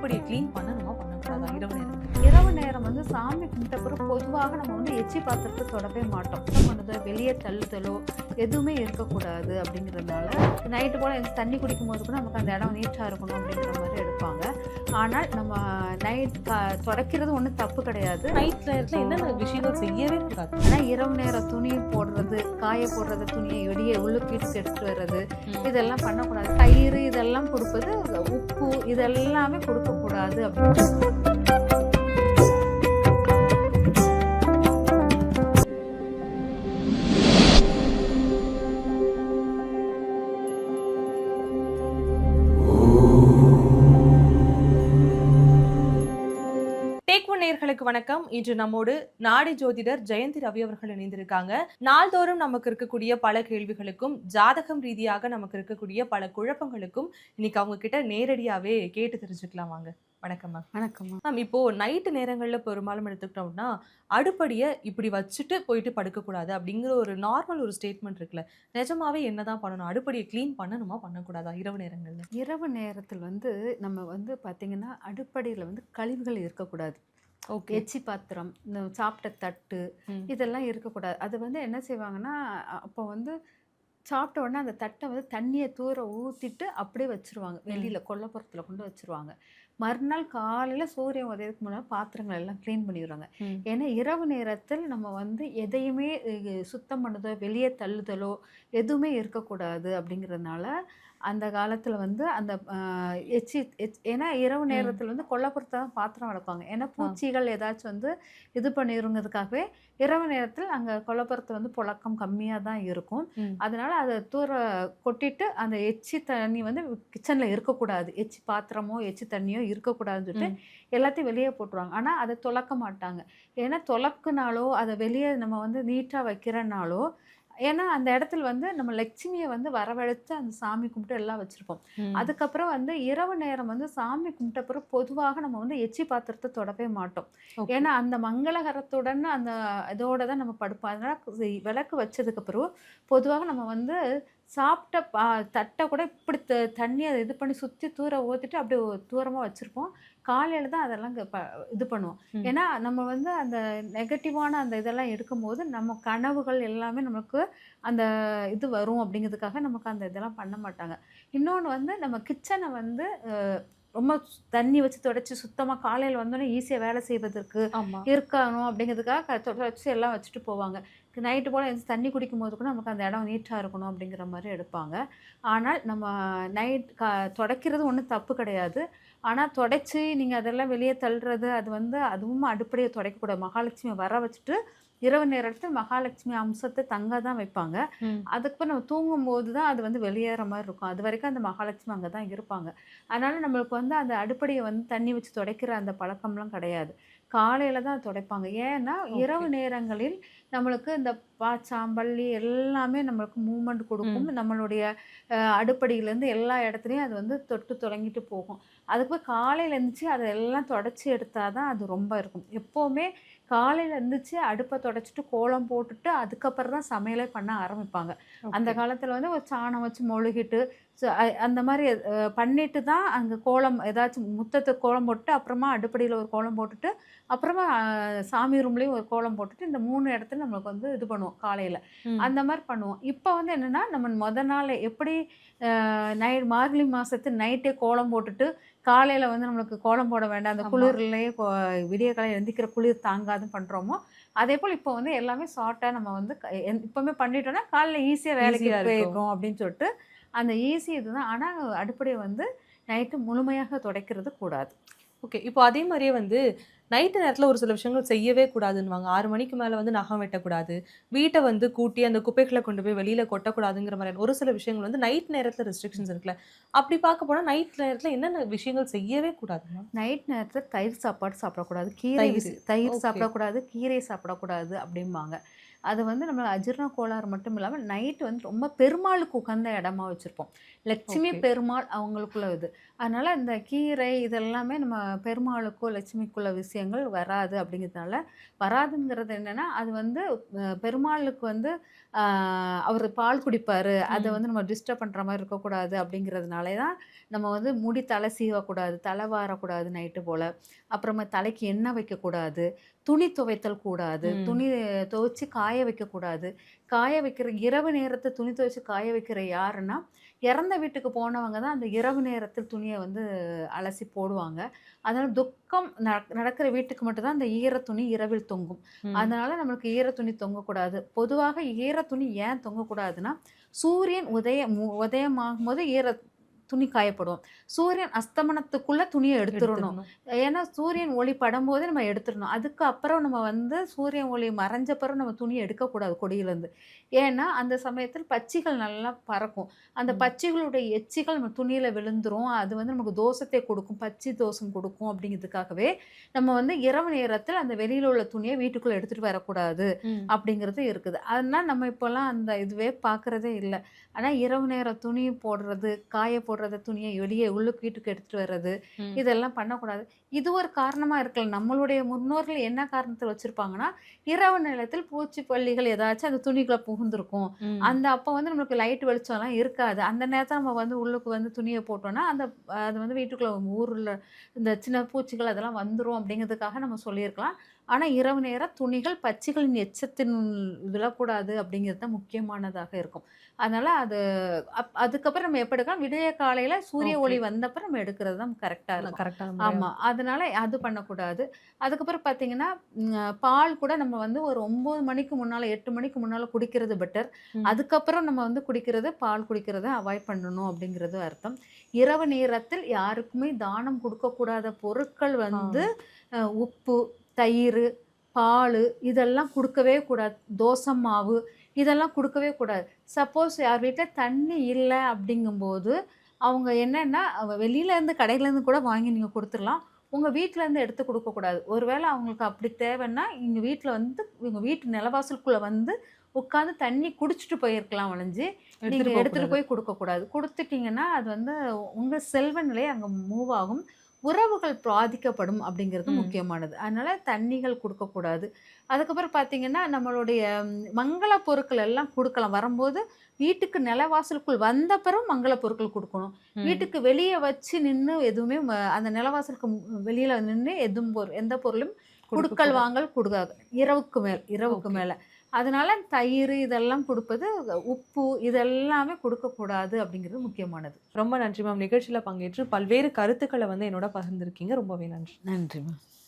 அடுப்படியை clean பண்ணணுமா பண்ணக்கூடாதா இரவு நேரம்? இரவு நேரம் வந்து சாமி கும்பிட்ட பிறகு பொதுவாக நம்ம வந்து எச்சி பாத்திரத்தை தொடவே மாட்டோம். சுத்தம் பண்ணுதோ வெளியே தள்ளுதலோ எதுவுமே இருக்கக்கூடாது அப்படிங்கிறதுனால நைட்டு போல் தண்ணி குடிக்கும் போது கூட நமக்கு அந்த இடம் நீட்டாக இருக்கணும் அப்படிங்கிற மாதிரி எடுப்பாங்க. ஆனால் நம்ம நைட் துடைக்கிறது ஒன்றும் தப்பு கிடையாது. நைட் நேரத்தில் என்னென்ன விஷயங்கள் செய்யவே கூடாது? ஆனால் இரவு நேரம் துணி போடுறது, காய போடுறது, துணியை வெளியே உள்ளுக்கு எடுத்துட்டு வர்றது, இதெல்லாம் பண்ணக்கூடாது. தயிர் இதெல்லாம் கொடுப்பது, உப்பு இதெல்லாமே கொடுக்கக்கூடாது அப்படின்னு. நேயர்களுக்கு வணக்கம். இன்று நம்மோடு நாடி ஜோதிடர் ஜெயந்தி ரவி அவர்கள் இணைந்திருக்காங்க. நாள்தோறும் நமக்கு இருக்கக்கூடிய பல கேள்விகளுக்கும், ஜாதகம் ரீதியாக நமக்கு இருக்கக்கூடிய பல குழப்பங்களுக்கும் இன்னைக்கு அவங்க கிட்ட நேரடியாவே கேட்டு தெரிஞ்சுக்கலாம். வாங்க. வணக்கம் மேம். வணக்கம் மேம். இப்போ நைட்டு நேரங்களில் பெரும்பாலும் எடுத்துக்கிட்டோம்னா அடுப்படியை இப்படி வச்சுட்டு போயிட்டு படுக்கக்கூடாது அப்படிங்கிற ஒரு நார்மல் ஒரு ஸ்டேட்மெண்ட் இருக்குல்ல, நிஜமாவே என்னதான் பண்ணணும்? அடுப்படியை க்ளீன் பண்ணணுமா பண்ணக்கூடாதா இரவு நேரங்களில்? இரவு நேரத்தில் வந்து நம்ம வந்து பார்த்தீங்கன்னா அடுப்படியில் வந்து கழிவுகள் இருக்கக்கூடாது. ஓகே. எச்சி பாத்திரம், இந்த சாப்பிட்ட தட்டு இதெல்லாம் இருக்கக்கூடாது. அது வந்து என்ன செய்வாங்கன்னா, அப்போ வந்து சாப்பிட்ட உடனே அந்த தட்டை வந்து தண்ணியை தூர ஊற்றிட்டு அப்படியே வச்சுருவாங்க. வெளியில் கொல்லைப்புறத்தில் கொண்டு வச்சுருவாங்க. மறுநாள் காலையில் சூரியன் உதயத்துக்கு முன்னாடி பாத்திரங்கள் எல்லாம் க்ளீன் பண்ணிடுவாங்க. ஏன்னா இரவு நேரத்தில் நம்ம வந்து எதையுமே சுத்தம் பண்ணுதோ வெளியே தள்ளுதலோ எதுவுமே இருக்கக்கூடாது அப்படிங்கிறதுனால அந்த காலத்தில் வந்து அந்த ஏன்னா இரவு நேரத்தில் வந்து கொல்லைப்புறத்தை தான் பாத்திரம் வளர்ப்பாங்க. ஏன்னா பூச்சிகள் ஏதாச்சும் வந்து இது பண்ணிடுங்கிறதுக்காகவே இரவு நேரத்தில் அங்கே கொல்லைப்புறத்தில் வந்து புழக்கம் கம்மியாக தான் இருக்கும். அதனால அதை தூர கொட்டிட்டு அந்த எச்சி தண்ணி வந்து கிச்சனில் இருக்கக்கூடாது. எச்சி பாத்திரமோ எச்சி தண்ணியோ இருக்கக்கூடாதுன்னு சொல்லிட்டு எல்லாத்தையும் வெளியே போட்டுருவாங்க. ஆனால் அதை துலக்க மாட்டாங்க. ஏன்னா துலக்குனாலோ அதை வெளியே நம்ம வந்து நீட்டாக வைக்கிறனாலோ, ஏன்னா அந்த இடத்துல வந்து நம்ம லட்சுமியை வந்து வரவழைத்து அந்த சாமி கும்பிட்டு எல்லாம் வச்சுருப்போம். அதுக்கப்புறம் வந்து இரவு நேரம் வந்து சாமி கும்பிட்ட பிறகு பொதுவாக நம்ம வந்து எச்சி பாத்திரத்தை தொடவே மாட்டோம். ஏன்னா அந்த மங்களகரத்துடன் அந்த இதோட தான் நம்ம படுப்போம். அதனால் விளக்கு வச்சதுக்கப்புறம் பொதுவாக நம்ம வந்து சாப்பிட்ட தட்டை கூட இப்படி தண்ணி அதை இது பண்ணி சுற்றி தூர ஊற்றிட்டு அப்படியே தூரமாக வச்சுருப்போம். காலையில் தான் அதெல்லாம் இது பண்ணுவோம். ஏன்னா நம்ம வந்து அந்த நெகட்டிவான அந்த இதெல்லாம் எடுக்கும்போது நம்ம கனவுகள் எல்லாமே நமக்கு அந்த இது வரும் அப்படிங்கிறதுக்காக நமக்கு அந்த இதெல்லாம் பண்ண மாட்டாங்க. இன்னொன்று வந்து நம்ம கிச்சனை வந்து ரொம்ப தண்ணி வச்சு தொடச்சி சுத்தமாக காலையில் வந்தோடனே ஈஸியாக வேலை செய்வதற்கு இருக்கணும் அப்படிங்கிறதுக்காக தொடச்சி எல்லாம் வச்சுட்டு போவாங்க. நைட்டு போல் தண்ணி குடிக்கும் போது கூட நமக்கு அந்த இடம் நீட்டாக இருக்கணும் அப்படிங்கிற மாதிரி எடுப்பாங்க. ஆனால் நம்ம துடைக்கிறது ஒன்றும் தப்பு கிடையாது. ஆனால் துடைச்சி நீங்கள் அதெல்லாம் வெளியே தள்ளுறது அது வந்து அதுவும் அடுப்படியை துடைக்கக்கூடாது. மகாலட்சுமியை வர வச்சுட்டு இரவு நேரத்தில் மகாலட்சுமி அம்சத்தை தங்க தான் வைப்பாங்க. அதுக்கப்புறம் நம்ம தூங்கும்போது தான் அது வந்து வெளியேற மாதிரி இருக்கும். அது வரைக்கும் அந்த மகாலட்சுமி அங்கே தான் இருப்பாங்க. அதனால் நம்மளுக்கு வந்து அந்த அடுப்படியை வந்து தண்ணி வச்சு துடைக்கிற அந்த பழக்கம்லாம் கிடையாது. காலையில் தான் துடைப்பாங்க. ஏன்னா இரவு நேரங்களில் நம்மளுக்கு இந்த பாச்சாம்பள்ளி எல்லாமே நம்மளுக்கு மூமெண்ட் கொடுக்கும். நம்மளுடைய அடுப்படியிலேருந்து எல்லா இடத்துலையும் அது வந்து தொட்டு தொடங்கிட்டு போகும். அதுக்கு காலையில் இருந்துச்சு அதெல்லாம் தொடச்சி எடுத்தால் தான் அது ரொம்ப இருக்கும். எப்போவுமே காலையில் இருந்துச்சு அடுப்பை தொடச்சிட்டு கோலம் போட்டுட்டு அதுக்கப்புறம் தான் சமையலே பண்ண ஆரம்பிப்பாங்க. அந்த காலத்தில் வந்து ஒரு சாணம் வச்சு மொழுகிட்டு அந்த மாதிரி பண்ணிட்டு தான் அங்கே கோலம் ஏதாச்சும் முத்தத்துக்கு கோலம் போட்டு அப்புறமா அடுப்படியில் ஒரு கோலம் போட்டுட்டு அப்புறமா சாமி ரூம்லேயும் ஒரு கோலம் போட்டுட்டு இந்த 3 இடத்துல நம்மளுக்கு வந்து இது பண்ணுவோம் காலையில். அந்த மாதிரி பண்ணுவோம். இப்போ வந்து என்னென்னா நம்ம நாள் எப்படி மார்கழி மாதத்து நைட்டே கோலம் போட்டுட்டு காலையில் வந்து நம்மளுக்கு கோலம் போட வேண்டாம், அந்த குளிர்லேயே விடிய காலையில் எந்திக்கிற குளிர் தாங்காதுன்னு பண்ணுறோமோ, அதே போல் இப்போ வந்து எல்லாமே ஷார்ட்டாக நம்ம வந்து இப்போவுமே பண்ணிட்டோன்னா காலையில் ஈஸியாக வேலைக்கு போயிருக்கோம் அப்படின்னு சொல்லிட்டு அந்த ஈஸி இதுதான். ஆனால் அடுப்படியை வந்து நைட்டு முழுமையாக துடைக்கிறது கூடாது. ஓகே. இப்போ அதே மாதிரியே வந்து நைட்டு நேரத்தில் ஒரு சில விஷயங்கள் செய்யவே கூடாதுன்னுவாங்க. 6 மணிக்கு மேலே வந்து நகம் வெட்டக்கூடாது, வீட்டை வந்து கூட்டி அந்த குப்பைகளை கொண்டு போய் வெளியில் கொட்டக்கூடாதுங்கிற மாதிரியான ஒரு சில விஷயங்கள் வந்து நைட் நேரத்தில் ரெஸ்ட்ரிக்ஷன்ஸ் இருக்குல்ல. அப்படி பார்க்க போனால் நைட் நேரத்தில் என்னென்ன விஷயங்கள் செய்யவே கூடாதுன்னா? நைட் நேரத்தில் தயிர் சாப்பாடு சாப்பிடக்கூடாது, தயிர் சாப்பிடக்கூடாது, கீரை சாப்பிடக்கூடாது அப்படிம்பாங்க. அது வந்து நம்ம அஜீரண கோளாறு மட்டும் இல்லாமல் நைட்டு வந்து ரொம்ப பெருமாளுக்கு உகந்த இடமா வச்சுருப்போம். லட்சுமி ஓகே. பெருமாள் அவங்களுக்குள்ள இது. அதனால இந்த கீரை இதெல்லாமே நம்ம பெருமாளுக்கோ, லட்சுமிக்குள்ள விஷயங்கள் வராது அப்படிங்கிறதுனால, வராதுங்கிறது என்னன்னா, அது வந்து பெருமாளுக்கு வந்து அ அவரு பால் குடிப்பாரு. அத ம். வந்து நம்ம டிஸ்டர்ப் பண்ற மாரி இருக்கக்கூடாது அப்படிங்கிறதுனாலே தான், நம்ம வந்து முடி தலை சீவக்கூடாது, தலை வாரக்கூடாது நைட்டு போல. அப்புறமா தலைக்கு எண்ணெய் வைக்கக்கூடாது. துணி துவைத்தல் கூடாது. ம். துணி துவைச்சு காய வைக்கக்கூடாது. காய வைக்கிற இரவு நேரத்துல துணி துவைச்சு காய வைக்கிற யாருன்னா, இறந்த வீட்டுக்கு போனவங்க தான் அந்த இரவு நேரத்தில் துணிய வந்து அலசி போடுவாங்க. அதனால துக்கம் நடக்கிற வீட்டுக்கு மட்டும் தான் அந்த ஈர துணி இரவில் தொங்கும். ம். அதனால நம்மளுக்கு ஈர துணி தொங்கக்கூடாது. பொதுவாக ஈர துணி ஏன் தொங்கக்கூடாதுன்னா, சூரியன் உதயமாகும்போது துணி காயப்படும். சூரியன் அஸ்தமனத்துக்குள்ள துணிய எடுத்துறணும். எடுத்துரணும். ஏன்னா, சூரியன் ஒளி படும்போது நம்ம எடுத்துறணும். அதுக்கு அப்புறம் நம்ம வந்து சூரியன் ஒளி மறைஞ்ச பிறகு நம்ம துணிய எடுக்கக்கூடாது கொடியிலருந்து. ஏன்னா, அந்த சமயத்தில் பட்சிகள் நல்லா பறக்கும். அந்த ம். பட்சிகளுடைய எச்சிகள் நம்ம துணியில விழுந்துரும். அது வந்து நமக்கு தோஷத்தை கொடுக்கும். பச்சி தோஷம் கொடுக்கும் அப்படிங்கிறதுக்காகவே, நம்ம வந்து இரவு நேரத்தில அந்த வெளியில உள்ள துணிய வீட்டுக்குள்ள எடுத்துட்டு வரக்கூடாது ம். அப்படிங்கிறது இருக்குது. அதனால நம்ம இப்போலாம் அந்த இதுவே பார்க்குறதே இல்ல. ஆனா, இரவு நேர துணி போடுறது, காய போடுறது துணிய வெளியே உள்ளுக்கு வீட்டுக்கு எடுத்துட்டு வர்றது, ம். இதெல்லாம் பண்ணக்கூடாது. இது ஒரு காரணமா இருக்கலாம். நம்மளுடைய முன்னோர்கள் என்ன காரணத்துல வச்சிருப்பாங்கன்னா, இரவு நேரத்தில் பூச்சிப்பல்லிகள் ஏதாச்சும் அந்த துணிக்குள்ள புகுந்திருக்கும். ம். அந்த அப்ப வந்து நம்மளுக்கு லைட் வெளிச்சம்லாம் இருக்காது. அந்த நேரத்துல நம்ம வந்து உள்ளுக்கு வந்து துணிய போட்டோம்னா, அது வந்து வீட்டுக்குள்ள ஊருல இந்த சின்ன பூச்சிகள் அதெல்லாம் வந்துரும் அப்படிங்கிறதுக்காக நம்ம சொல்லியிருக்கலாம். ஆனா, இரவு நேர துணிகள் பட்சிகளின் எச்சத்தின் விழக்கூடாது அப்படிங்கிறது தான் முக்கியமானதாக இருக்கும். அதனால அதுக்கப்புறம் நம்ம எப்ப எடுக்கலாம்? விடிய காலையில சூரிய ஓகே. ஒளி வந்தப்ப நம்ம எடுக்கிறது தான் கரெக்ட்டா இருக்கும். கரெக்ட்டான முறையா ஆமா. இருக்கும். அதனால அது பண்ணக்கூடாது. அதுக்கப்புறம் பார்த்தீங்கன்னா, பால் கூட நம்ம வந்து ஒரு 9 மணிக்கு முன்னால, 8 மணிக்கு முன்னால குடிக்கிறது பெட்டர். ம். அதுக்கப்புறம் நம்ம வந்து பால் குடிக்கிறத அவாய்ட் பண்ணணும் அப்படிங்கிறது அர்த்தம். இரவு நேரத்தில் யாருக்குமே தானம் குடுக்கக்கூடாத பொருட்கள் ஆ. வந்து உப்பு, தயிரு, பாலு இதெல்லாம் குடுக்கவே கூடாது. தோசை மாவு இதெல்லாம் குடுக்கவே கூடாது. சப்போஸ் யார் வீட்ல தண்ணி இல்ல அப்படிங்கும்போது, அவங்க என்னன்னா, வெளியிலேருந்து கடையிலேருந்து கூட வாங்கி நீங்க குடுத்துறலாம். உங்க வீட்லருந்து எடுத்து குடுக்கக்கூடாது. ஒரு வேள அவங்களுக்கு அப்படி தேவைன்னா, இவங்க வீட்டு நிலவாசலுக்குள்ள வந்து உட்காந்து தண்ணி குடிச்சுட்டு போயிருக்கலாம் ஒழிஞ்சு, நீங்க எடுத்துட்டு எடுத்துட்டு போக்கூடாது. போய் குடுக்கக்கூடாது. குடுத்துட்டீங்கன்னா, அது வந்து உங்க செல்வ நிலை அங்க மூவ் ஆகும். உறவுகள் பாதிக்கப்படும் அப்படிங்கிறது ம். முக்கியமானது. அதனால தண்ணிகள் குடுக்கக்கூடாது. அதுக்கப்புறம் பார்த்தீங்கன்னா, நம்மளுடைய மங்கள பொருட்கள் எல்லாம் குடுக்கலாம். வரும்போது வீட்டுக்கு நிலவாசலுக்குள் வந்த பிறகு மங்கள பொருட்கள் குடுக்கணும். ம். வீட்டுக்கு வெளிய வச்சு நின்னு எதுவுமே அந்த நிலவாசலுக்கு வெளியில நின்னு எந்த பொருளும் குடுக்கல் குடுக்கக்கூடாது. வாங்கல் கூடாது. இரவுக்கு ஓகே. மேல. அதனால தயிரு இதெல்லாம் குடுப்பது, உப்பு இதெல்லாமே குடுக்கக்கூடாது அப்படிங்கிறது முக்கியமானது. ரொம்ப நன்றி மேம். நிகழ்ச்சியில பங்கேற்று பல்வேறு கருத்துக்கள வந்து என்னோட பகிர்ந்திருக்கீங்க. ரொம்பவே நன்றி. நன்றி.